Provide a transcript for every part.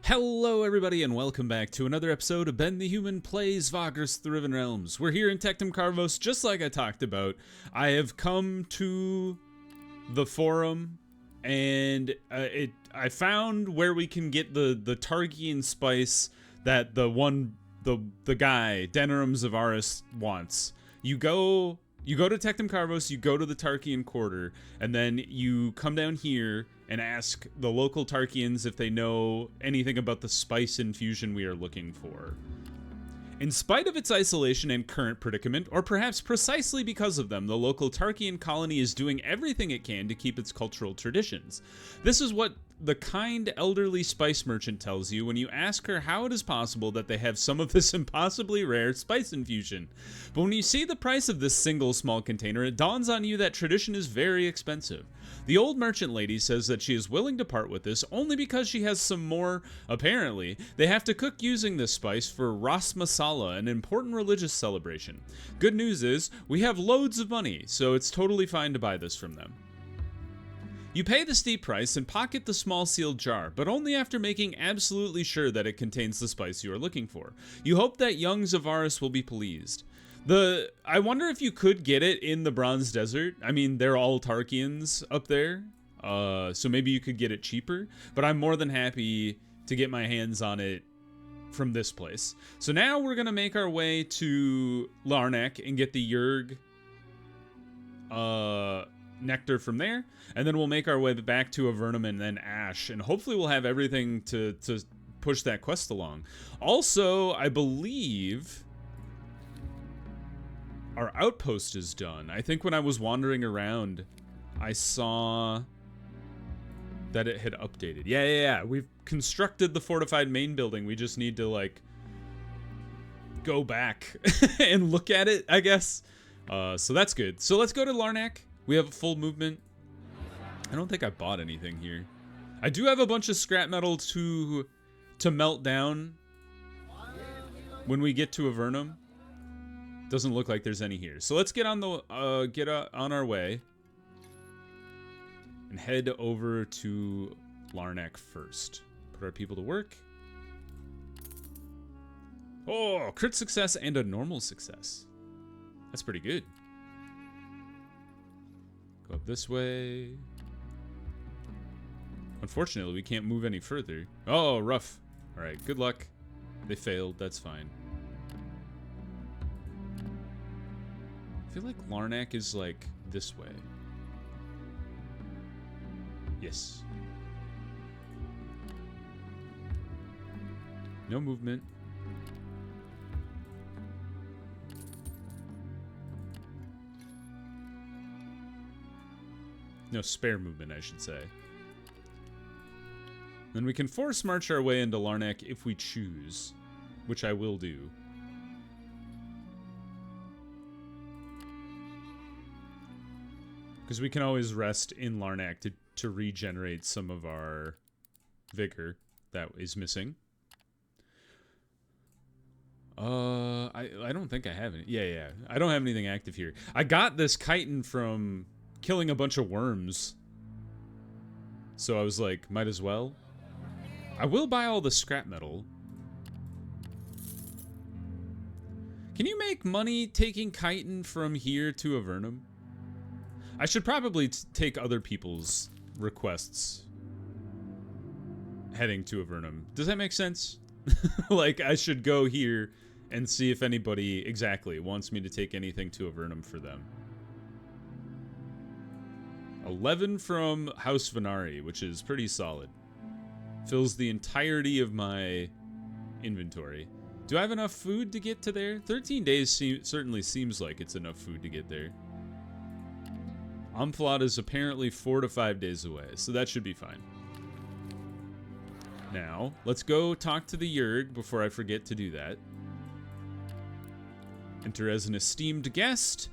Hello everybody and welcome back to another episode of Ben the Human Plays Vagrus the Riven Realms. We're here in Tectum Carvos, just like I talked about. I have come to the forum and I found where we can get the Targian spice that the guy, Denerim Zavaris, wants. You go to Tectum Carvos, you go to the Tarkian Quarter, and then you come down here and ask the local Tarkians if they know anything about the spice infusion we are looking for. In spite of its isolation and current predicament, or perhaps precisely because of them, the local Tarkian colony is doing everything it can to keep its cultural traditions. This is what the kind elderly spice merchant tells you when you ask her how it is possible that they have some of this impossibly rare spice infusion. But when you see the price of this single small container, it dawns on you that tradition is very expensive. The old merchant lady says that she is willing to part with this only because she has some more. Apparently, they have to cook using this spice for Ras Masala, an important religious celebration. Good news is, we have loads of money, so it's totally fine to buy this from them. You pay the steep price and pocket the small sealed jar, but only after making absolutely sure that it contains the spice you are looking for. You hope that young Zavaris will be pleased. I wonder if you could get it in the Bronze Desert. I mean, they're all Tarkians up there, so maybe you could get it cheaper, but I'm more than happy to get my hands on it from this place. So now we're going to make our way to Larnak and get the Yerg nectar from there, and then we'll make our way back to Avernum and then Ash, and hopefully we'll have everything to push that quest along. Also, I believe our outpost is done. I think when I was wandering around, I saw that it had updated. Yeah. We've constructed the fortified main building. We just need to, like, go back and look at it, I guess. So that's good. So let's go to Larnak. We have full movement. I don't think I bought anything here. I do have a bunch of scrap metal to melt down when we get to Avernum. Doesn't look like there's any here. So let's get on on our way and head over to Larnak first. Put our people to work. Oh, crit success and a normal success. That's pretty good. Go up this way. Unfortunately, we can't move any further. Oh, rough. All right, good luck. They failed. That's fine. I feel like Larnak is, like, this way. Yes. No movement. No spare movement, I should say. Then we can force march our way into Larnak if we choose, which I will do. Because we can always rest in Larnak to regenerate some of our vigor that is missing. I don't think I have any. Yeah. I don't have anything active here. I got this chitin from killing a bunch of worms. So I was like, might as well. I will buy all the scrap metal. Can you make money taking chitin from here to Avernum? I should probably take other people's requests heading to Avernum. Does that make sense? Like, I should go here and see if anybody exactly wants me to take anything to Avernum for them. 11 from House Venari, which is pretty solid. Fills the entirety of my inventory. Do I have enough food to get to there? 13 days certainly seems like it's enough food to get there. Omflot is apparently 4 to 5 days away, so that should be fine. Now, let's go talk to the Yerg before I forget to do that. Enter as an esteemed guest.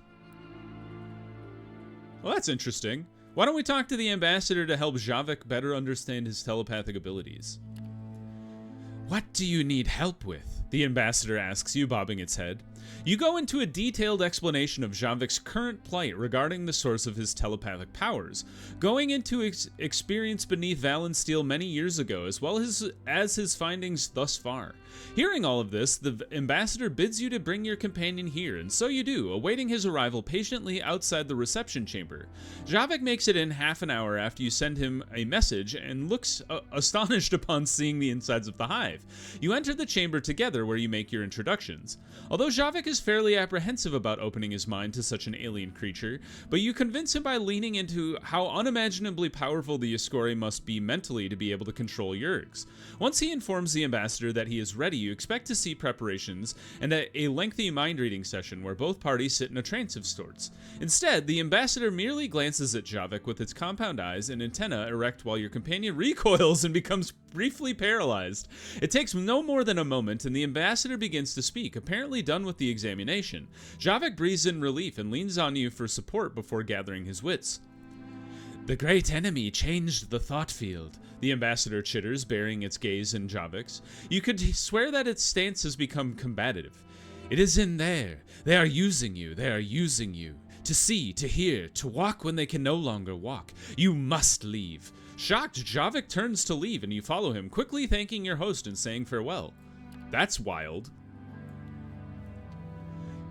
Well, that's interesting. Why don't we talk to the ambassador to help Javik better understand his telepathic abilities? What do you need help with? The ambassador asks you, bobbing its head. You go into a detailed explanation of Javik's current plight regarding the source of his telepathic powers, going into experience beneath Valensteel many years ago, as well as his findings thus far. Hearing all of this, the ambassador bids you to bring your companion here, and so you do, awaiting his arrival patiently outside the reception chamber. Javik makes it in half an hour after you send him a message and looks astonished upon seeing the insides of the hive. You enter the chamber together where you make your introductions. Although Javik is fairly apprehensive about opening his mind to such an alien creature, but you convince him by leaning into how unimaginably powerful the Yaskori must be mentally to be able to control Yergs. Once he informs the ambassador that he is ready, you expect to see preparations and a lengthy mind-reading session where both parties sit in a trance of sorts. Instead, the ambassador merely glances at Javik with its compound eyes and antenna erect while your companion recoils and becomes briefly paralyzed. It takes no more than a moment, and the ambassador begins to speak, apparently done with the examination. Javik breathes in relief and leans on you for support before gathering his wits. The great enemy changed the thought field, the ambassador chitters, burying its gaze in Javik's. You could swear that its stance has become combative. It is in there. They are using you. They are using you. To see, to hear, to walk when they can no longer walk. You must leave. Shocked, Javik turns to leave, and you follow him, quickly thanking your host and saying farewell. That's wild.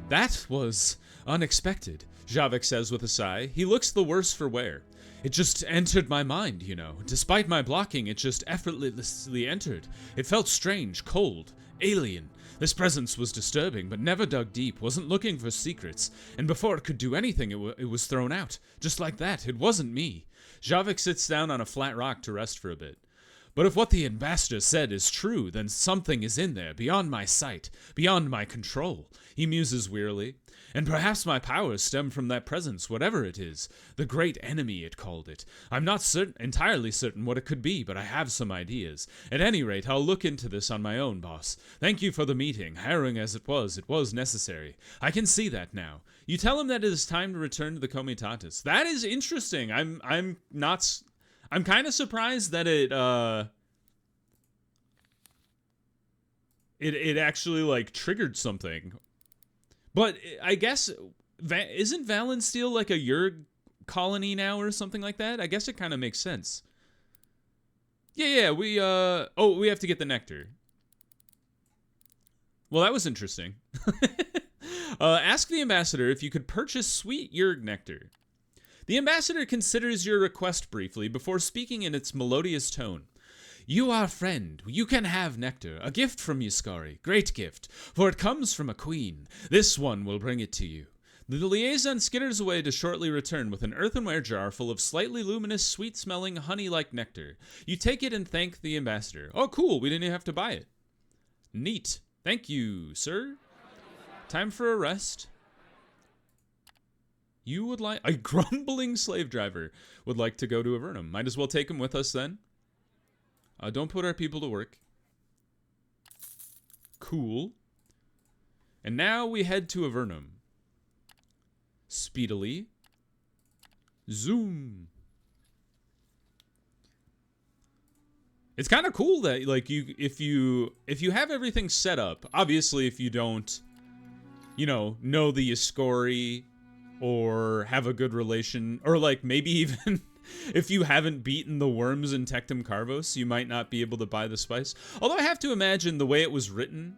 That was unexpected, Javik says with a sigh. He looks the worse for wear. It just entered my mind, you know. Despite my blocking, it just effortlessly entered. It felt strange, cold, alien. This presence was disturbing, but never dug deep, wasn't looking for secrets, and before it could do anything, it was thrown out. Just like that, it wasn't me. Javik sits down on a flat rock to rest for a bit. But if what the ambassador said is true, then something is in there, beyond my sight, beyond my control, he muses wearily. And perhaps my powers stem from that presence, whatever it is. The great enemy, it called it. I'm not entirely certain what it could be, but I have some ideas. At any rate, I'll look into this on my own, boss. Thank you for the meeting. Harrowing as it was necessary. I can see that now. You tell him that it is time to return to the Comitatus. That is interesting. I'm kind of surprised that it actually like triggered something. But I guess isn't Valensteel like a Yerg colony now or something like that? I guess it kind of makes sense. Yeah, we have to get the nectar. Well, that was interesting. Ask the ambassador if you could purchase sweet Yerg nectar. The ambassador considers your request briefly before speaking in its melodious tone. You are friend. You can have nectar, a gift from Yaskori, great gift, for it comes from a queen. This one will bring it to you. The liaison skitters away to shortly return with an earthenware jar full of slightly luminous, sweet-smelling, honey-like nectar. You take it and thank the ambassador. Oh, cool, we didn't even have to buy it. Neat. Thank you, sir. Time for a rest. You would like... A grumbling slave driver would like to go to Avernum. Might as well take him with us then. Don't put our people to work. Cool. And now we head to Avernum. Speedily. Zoom. It's kind of cool that like if you have everything set up, obviously if you don't, know the Yaskori or have a good relation, or like maybe even if you haven't beaten the worms in Tectum Carvos, you might not be able to buy the spice. Although I have to imagine the way it was written...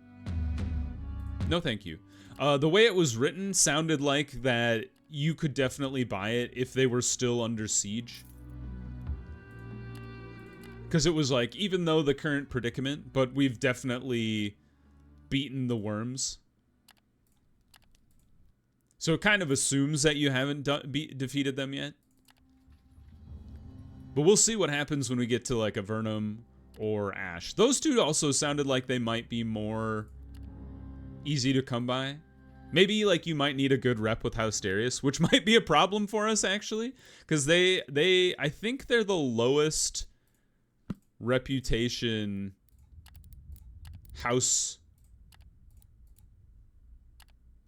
No, thank you. The way it was written sounded like that you could definitely buy it if they were still under siege. Because it was like, even though the current predicament, but we've definitely beaten the worms. So it kind of assumes that you haven't defeated them yet. But we'll see what happens when we get to like Avernum or Ash. Those two also sounded like they might be more easy to come by. Maybe like you might need a good rep with House Darius, which might be a problem for us actually, because I think they're the lowest reputation house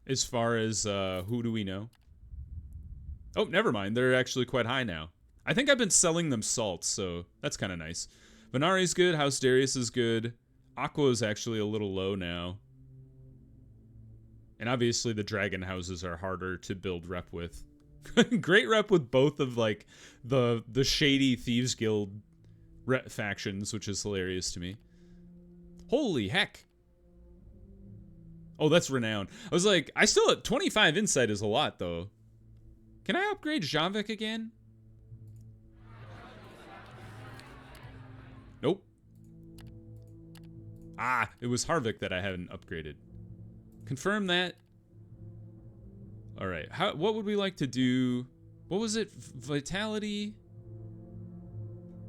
as far as who do we know? Oh, never mind. They're actually quite high now. I think I've been selling them salts, so that's kind of nice. Venari's good. House Darius is good. Aqua is actually a little low now. And obviously the dragon houses are harder to build rep with. Great rep with both of like the shady Thieves Guild factions, which is hilarious to me. Holy heck. Oh, that's renown. I was like, I still at 25 insight is a lot though. Can I upgrade Javik again? Nope. Ah, it was Harvick that I haven't upgraded. Confirm that. All right. What would we like to do? What was it? Vitality?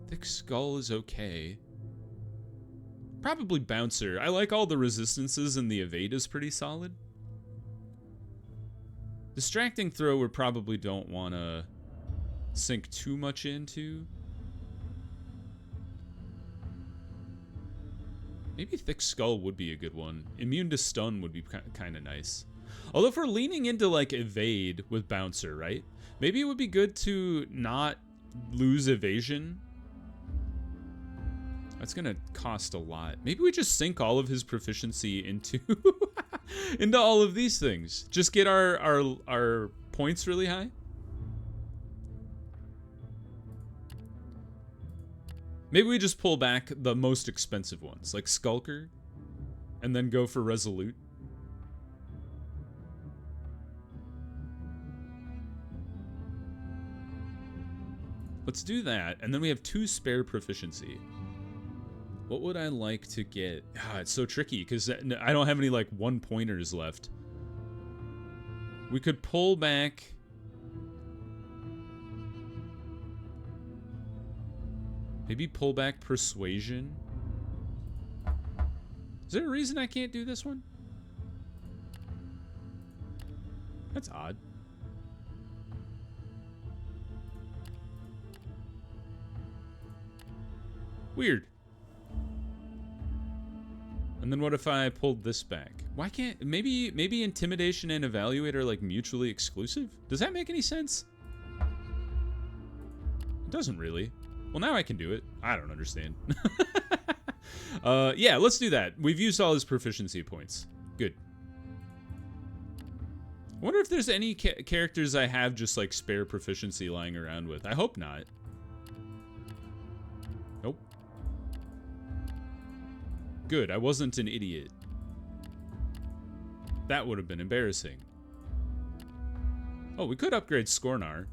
Thick Skull is okay. Probably Bouncer. I like all the resistances, and the evade is pretty solid. Distracting Throw we probably don't want to sink too much into. Maybe Thick Skull would be a good one. Immune to Stun would be kind of nice. Although if we're leaning into like evade with Bouncer, right? Maybe it would be good to not lose evasion. That's gonna cost a lot. Maybe we just sink all of his proficiency into into all of these things. Just get our points really high. Maybe we just pull back the most expensive ones, like Skulker, and then go for Resolute. Let's do that, and then we have 2 spare proficiency. What would I like to get? Ah, it's so tricky, because I don't have any, like, 1-pointers left. We could pull back... Maybe pull back Persuasion. Is there a reason I can't do this one? That's odd. Weird. And then what if I pulled this back? Why can't... Maybe Intimidation and Evaluate are, like, mutually exclusive? Does that make any sense? It doesn't really. Well, now I can do it. I don't understand. Yeah, let's do that. We've used all his proficiency points. Good. I wonder if there's any characters I have just, like, spare proficiency lying around with. I hope not. Nope. Good, I wasn't an idiot. That would have been embarrassing. Oh, we could upgrade Skornar.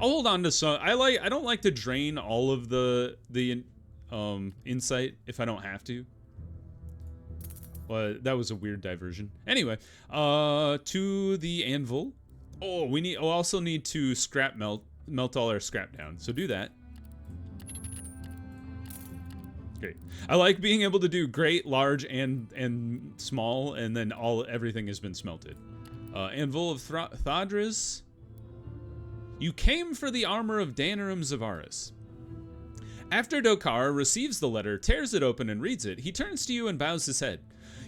I'll hold on to some. I don't like to drain all of the insight if I don't have to. Well, that was a weird diversion. Anyway, to the anvil. Oh, we also need to scrap melt all our scrap down. So do that. Great. I like being able to do great, large, and small, and then everything has been smelted. Anvil of Thadris. You came for the armor of Danarum Zavaris. After Dokar receives the letter, tears it open, and reads it, he turns to you and bows his head.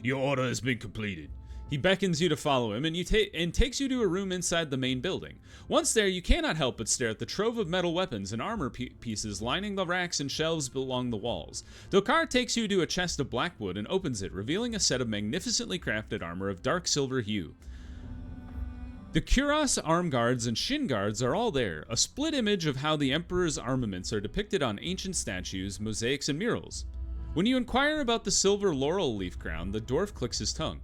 Your order has been completed. He beckons you to follow him, and takes you to a room inside the main building. Once there, you cannot help but stare at the trove of metal weapons and armor pieces lining the racks and shelves along the walls. Dokar takes you to a chest of blackwood and opens it, revealing a set of magnificently crafted armor of dark silver hue. The Kuros arm guards and shin guards are all there, a split image of how the Emperor's armaments are depicted on ancient statues, mosaics, and murals. When you inquire about the silver laurel leaf crown, the dwarf clicks his tongue.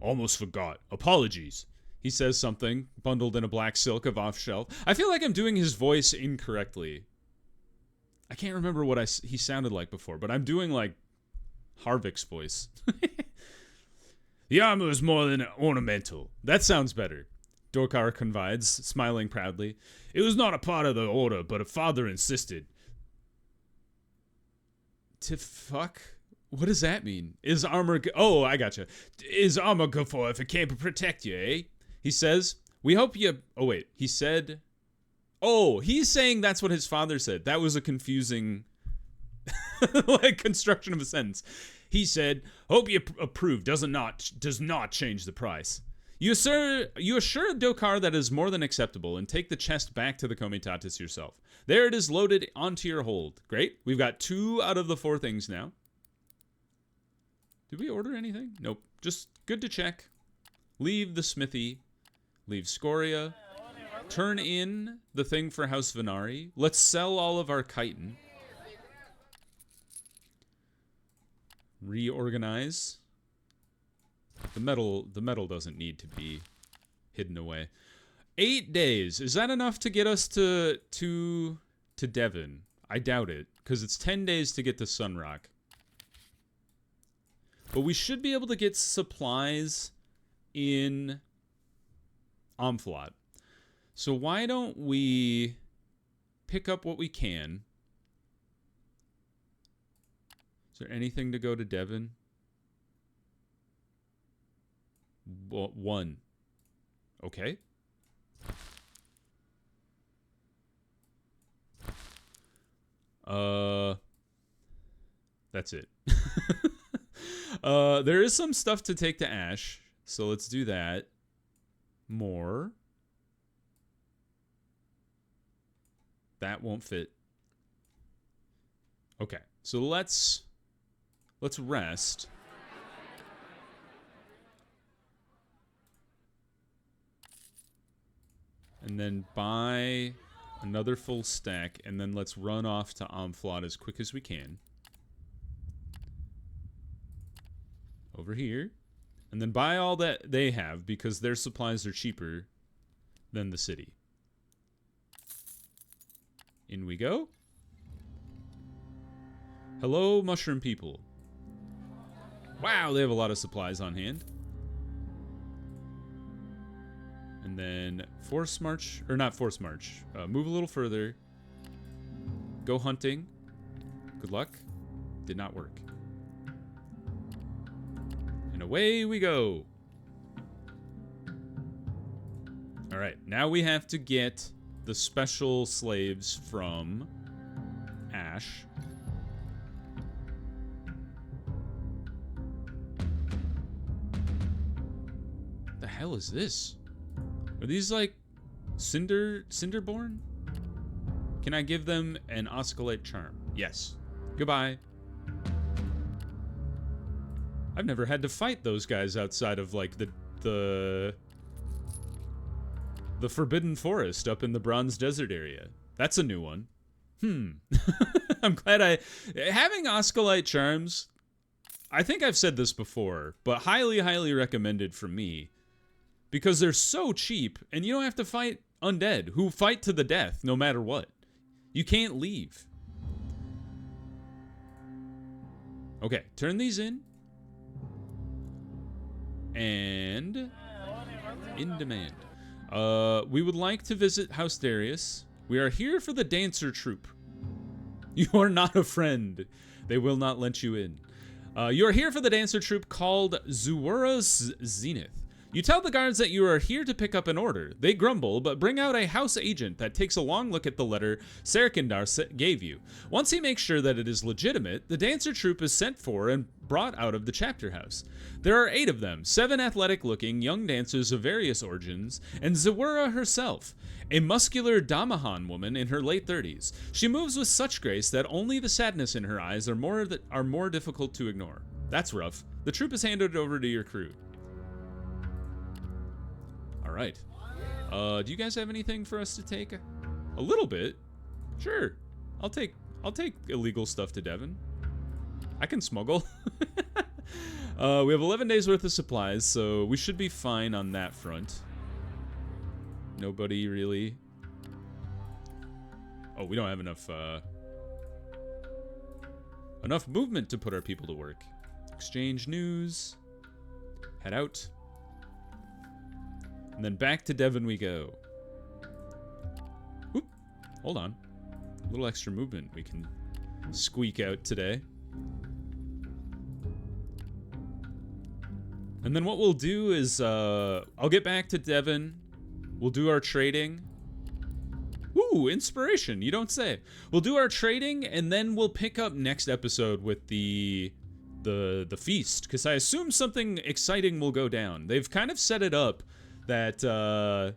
Almost forgot. Apologies. He says something, bundled in a black silk of off-shelf. I feel like I'm doing his voice incorrectly. I can't remember what he sounded like before, but I'm doing, like, Harvick's voice. The armor is more than ornamental. That sounds better. Dokar confides, smiling proudly. It was not a part of the order, but a father insisted. To fuck? What does that mean? Is armor... Oh, I gotcha. Is armor good for if it can't protect you, eh? He says, we hope you... Oh, wait. He said... Oh, he's saying that's what his father said. That was a confusing... like, construction of a sentence. He said, hope you approve. Does not change the price. You assure Dokar that is more than acceptable and take the chest back to the Comitatus yourself. There it is loaded onto your hold. Great. We've got 2 out of the 4 things now. Did we order anything? Nope. Just good to check. Leave the smithy. Leave Scoria. Turn in the thing for House Venari. Let's sell all of our chitin. Reorganize. The metal doesn't need to be hidden away. 8 days. Is that enough to get us to Devon? I doubt it, because it's 10 days to get to Sunrock. But we should be able to get supplies in Omflot. So why don't we pick up what we can? Is there anything to go to Devon? Well, 1. Okay. That's it. There is some stuff to take to Ash, so let's do that. More. That won't fit. Okay, so let's rest. And then buy another full stack, and then let's run off to Omflot as quick as we can. Over here. And then buy all that they have, because their supplies are cheaper than the city. In we go. Hello, mushroom people. Wow, they have a lot of supplies on hand. And then force march, or not force march. Move a little further. Go hunting. Good luck. Did not work. And away we go. Alright, now we have to get the special slaves from Ash. The hell is this? Are these like Cinderborn? Can I give them an Osculate charm? Yes. Goodbye. I've never had to fight those guys outside of like the Forbidden Forest up in the Bronze Desert area. That's a new one. I'm glad having Osculite charms, I think I've said this before, but highly, highly recommended from me. Because they're so cheap, and you don't have to fight undead, who fight to the death no matter what. You can't leave. Okay, turn these in. And in demand. We would like to visit House Darius. We are here for the dancer troupe. You are not a friend. They will not let you in. You are here for the dancer troupe called Zuwura's Zenith. You tell the guards that you are here to pick up an order. They grumble, but bring out a house agent that takes a long look at the letter Serkindar gave you. Once he makes sure that it is legitimate, the dancer troupe is sent for and brought out of the chapter house. There are 8 of them, 7 athletic-looking young dancers of various origins, and Zawura herself, a muscular Damahan woman in her late 30s. She moves with such grace that only the sadness in her eyes are more difficult to ignore. That's rough. The troupe is handed over to your crew. Alright. Do you guys have anything for us to take? A little bit? Sure. I'll take illegal stuff to Devon. I can smuggle. We have 11 days worth of supplies, so we should be fine on that front. Nobody really... Oh, we don't have enough movement to put our people to work. Exchange news. Head out. And then back to Devon we go. Whoop. Hold on. A little extra movement we can squeak out today. And then what we'll do is, I'll get back to Devon. We'll do our trading. Ooh, inspiration, you don't say. We'll do our trading, and then we'll pick up next episode with the feast, because I assume something exciting will go down. They've kind of set it up that the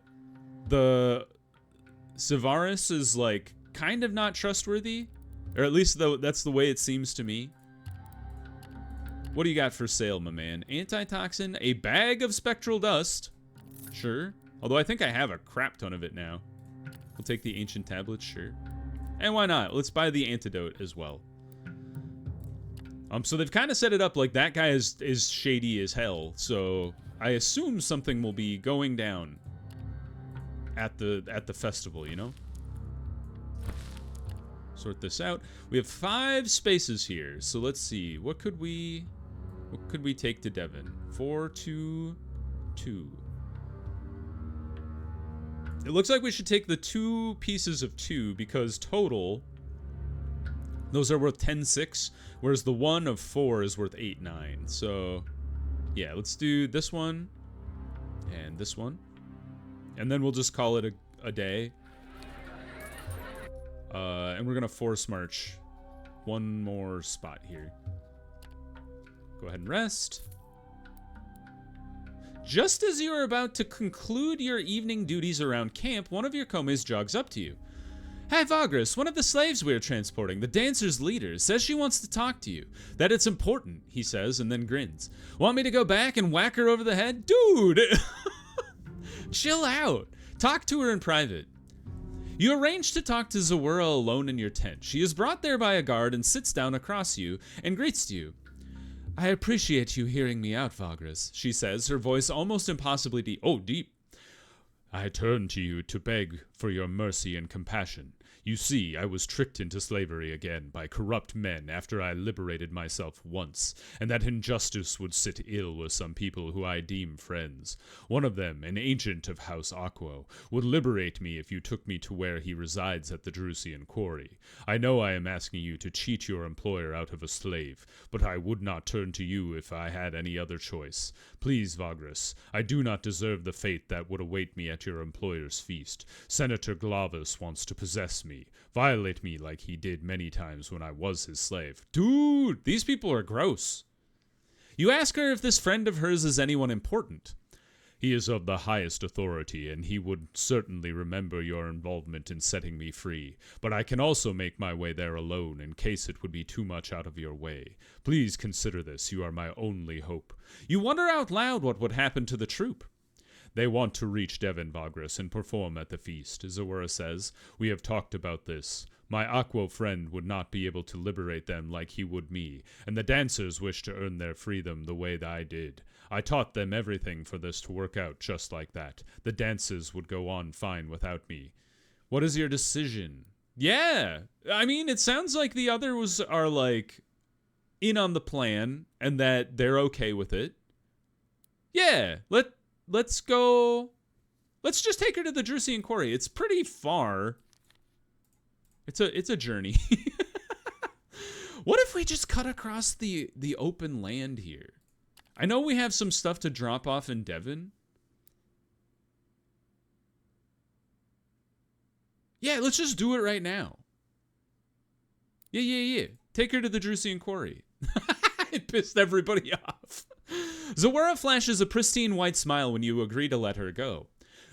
Sivaris is like kind of not trustworthy, or at least though that's the way it seems to me. What do you got for sale, my man? Antitoxin, a bag of spectral dust. Sure. Although I think I have a crap ton of it now. We'll take the ancient tablets, sure. And why not? Let's buy the antidote as well. So they've kind of set it up like that guy is shady as hell. So I assume something will be going down at the festival, you know? Sort this out. We have 5 spaces here. So let's see. What could we take to Devon? 4, 2, 2. It looks like we should take the 2 pieces of 2 because total those are worth 10.6, whereas the 1 of 4 is worth 8.9. So yeah, let's do this one and this one. And then we'll just call it a day. And we're gonna force march one more spot here. Go ahead and rest. Just as you are about to conclude your evening duties around camp, one of your comies jogs up to you. Hey, Vagrus, one of the slaves we are transporting, the dancer's leader, says she wants to talk to you. That it's important, he says, and then grins. Want me to go back and whack her over the head? Dude! Chill out. Talk to her in private. You arrange to talk to Zawura alone in your tent. She is brought there by a guard and sits down across you and greets you. I appreciate you hearing me out, Vagrus, she says, her voice almost impossibly deep. Oh, deep. I turn to you to beg for your mercy and compassion. You see, I was tricked into slavery again by corrupt men after I liberated myself once, and that injustice would sit ill with some people who I deem friends. One of them, an ancient of House Aquo, would liberate me if you took me to where he resides at the Drusian quarry. I know I am asking you to cheat your employer out of a slave, but I would not turn to you if I had any other choice. Please, Vagrus, I do not deserve the fate that would await me at your employer's feast. Senator Glavus wants to possess me, violate me like he did many times when I was his slave. Dude, these people are gross. You ask her if this friend of hers is anyone important. He is of the highest authority, and he would certainly remember your involvement in setting me free, but I can also make my way there alone in case it would be too much out of your way. Please consider this. You are my only hope. You wonder out loud what would happen to the troop. They want to reach Devon, Vagrus, and perform at the feast, Zawura says. We have talked about this. My Aquo friend would not be able to liberate them like he would me, and the dancers wish to earn their freedom the way that I did. I taught them everything for this to work out just like that. The dances would go on fine without me. What is your decision? Yeah, I mean, it sounds like the others are, like, in on the plan, and that they're okay with it. Yeah, let's go. Let's just take her to the Drusian quarry. It's pretty far. It's a journey. What if we just cut across the open land here? I know we have some stuff to drop off in Devon. Yeah, let's just do it right now. Yeah. Take her to the Drusian quarry. It pissed everybody off. Zawura flashes a pristine white smile when you agree to let her go.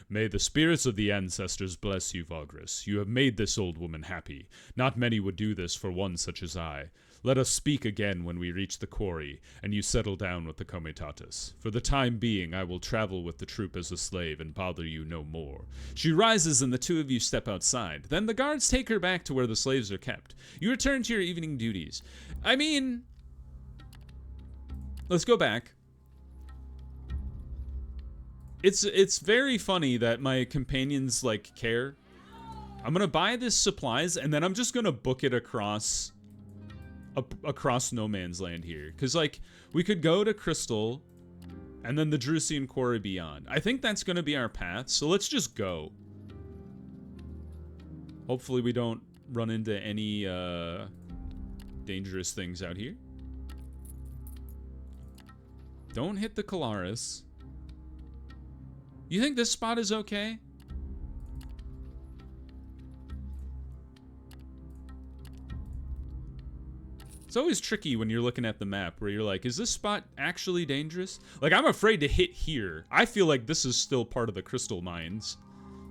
May the spirits of the ancestors bless you, Vagrus. You have made this old woman happy. Not many would do this for one such as I. Let us speak again when we reach the quarry, and you settle down with the comitatus. For the time being, I will travel with the troop as a slave and bother you no more. She rises and the two of you step outside. Then the guards take her back to where the slaves are kept. You return to your evening duties. I mean, let's go back. It's very funny that my companions, like, care. I'm gonna buy this supplies, and then I'm just gonna book it across no man's land here. Because, like, we could go to Crystal, and then the Drusian quarry beyond. I think that's gonna be our path, so let's just go. Hopefully we don't run into any dangerous things out here. Don't hit the Calaris. You think this spot is okay? It's always tricky when you're looking at the map where you're like, is this spot actually dangerous? Like, I'm afraid to hit here. I feel like this is still part of the crystal mines.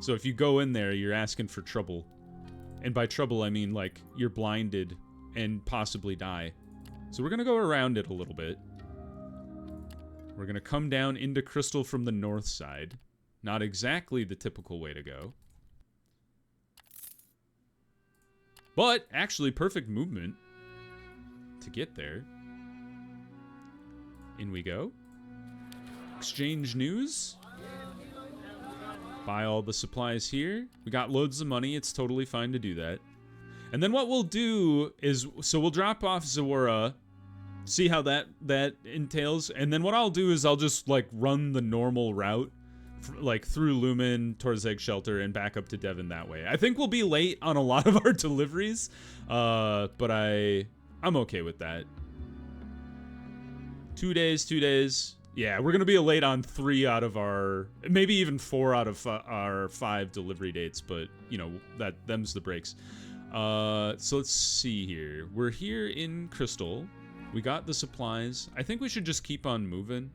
So if you go in there, you're asking for trouble. And by trouble, I mean, like, you're blinded and possibly die. So we're gonna go around it a little bit. We're going to come down into Crystal from the north side. Not exactly the typical way to go. But actually perfect movement to get there. In we go. Exchange news. Buy all the supplies here. We got loads of money. It's totally fine to do that. And then what we'll do is, so we'll drop off Zawara, see how that entails. And then what I'll do is I'll just like run the normal route, like through Lumen towards Egg Shelter and back up to Devon that way. I think we'll be late on a lot of our deliveries, but I'm okay with that. 2 days. Yeah, we're gonna be late on 3 out of our, maybe even 4 out of our 5 delivery dates, but you know, them's the breaks. So let's see here. We're here in Crystal. We got the supplies. I think we should just keep on moving.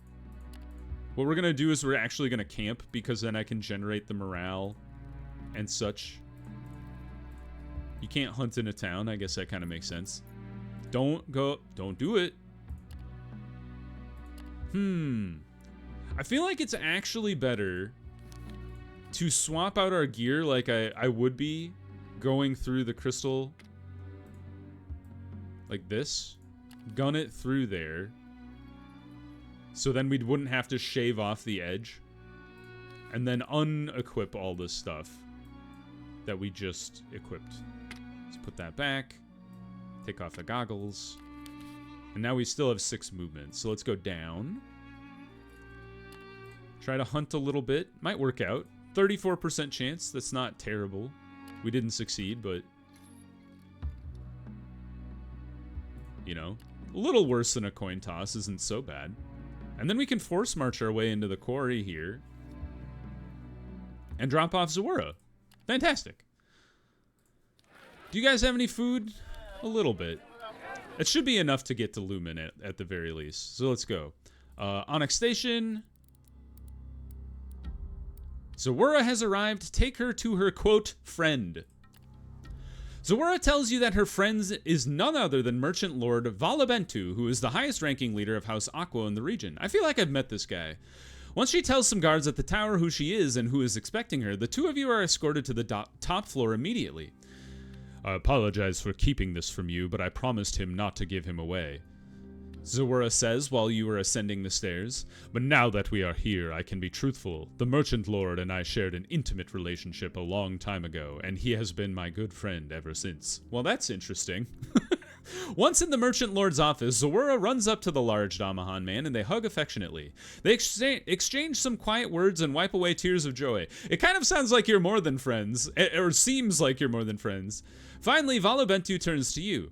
What we're gonna do is we're actually gonna camp, because then I can generate the morale and such. You can't hunt in a town. I guess that kind of makes sense. Don't do it. I feel like it's actually better to swap out our gear like I would be going through the crystal like this. Gun it through there. So then we wouldn't have to shave off the edge. And then unequip all this stuff that we just equipped. Let's put that back. Take off the goggles. And now we still have 6 movements. So let's go down. Try to hunt a little bit. Might work out. 34% chance. That's not terrible. We didn't succeed, but... you know, a little worse than a coin toss isn't so bad. And then we can force march our way into the quarry here. And drop off Zawara. Fantastic. Do you guys have any food? A little bit. It should be enough to get to Lumen at the very least. So let's go. Onyx Station. Zawara has arrived. Take her to her, quote, friend. Zawara tells you that her friend is none other than Merchant Lord Valabentu, who is the highest ranking leader of House Aqua in the region. I feel like I've met this guy. Once she tells some guards at the tower who she is and who is expecting her, the 2 of you are escorted to the top floor immediately. I apologize for keeping this from you, but I promised him not to give him away, Zawara says while you are ascending the stairs. But now that we are here, I can be truthful. The Merchant Lord and I shared an intimate relationship a long time ago, and he has been my good friend ever since. Well, that's interesting. Once in the Merchant Lord's office, Zawara runs up to the large Damahan man and they hug affectionately. They exchange some quiet words and wipe away tears of joy. It kind of sounds like you're more than friends, or seems like you're more than friends. Finally, Valabentu turns to you.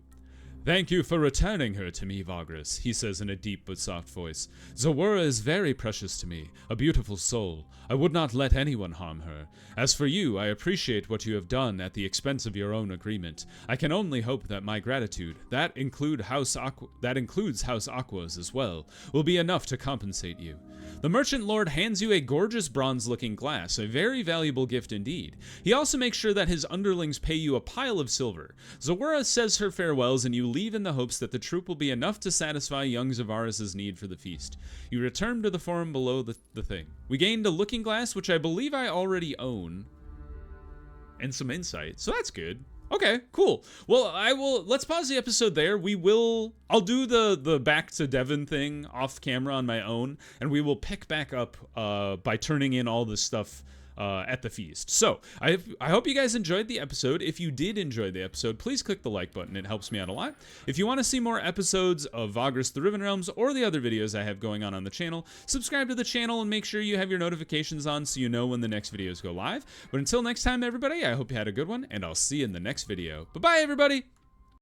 Thank you for returning her to me, Vagrus, he says in a deep but soft voice. Zawara is very precious to me, a beautiful soul. I would not let anyone harm her. As for you, I appreciate what you have done at the expense of your own agreement. I can only hope that my gratitude, that includes House Aqua's as well, will be enough to compensate you. The Merchant Lord hands you a gorgeous bronze-looking glass, a very valuable gift indeed. He also makes sure that his underlings pay you a pile of silver. Zawara says her farewells and you leave in the hopes that the troop will be enough to satisfy young Zavaris' need for the feast. You return to the forum below the thing. We gained a looking glass, which I believe I already own, and some insight, so that's good. Okay, cool. Well, let's pause the episode there. I'll do the back to Devon thing off camera on my own, and we will pick back up by turning in all this stuff at the feast. So, I hope you guys enjoyed the episode. If you did enjoy the episode, please click the like button. It helps me out a lot. If you want to see more episodes of Vagrus the Riven Realms or the other videos I have going on the channel, subscribe to the channel and make sure you have your notifications on so you know when the next videos go live. But until next time, everybody, I hope you had a good one, and I'll see you in the next video. Bye-bye, everybody!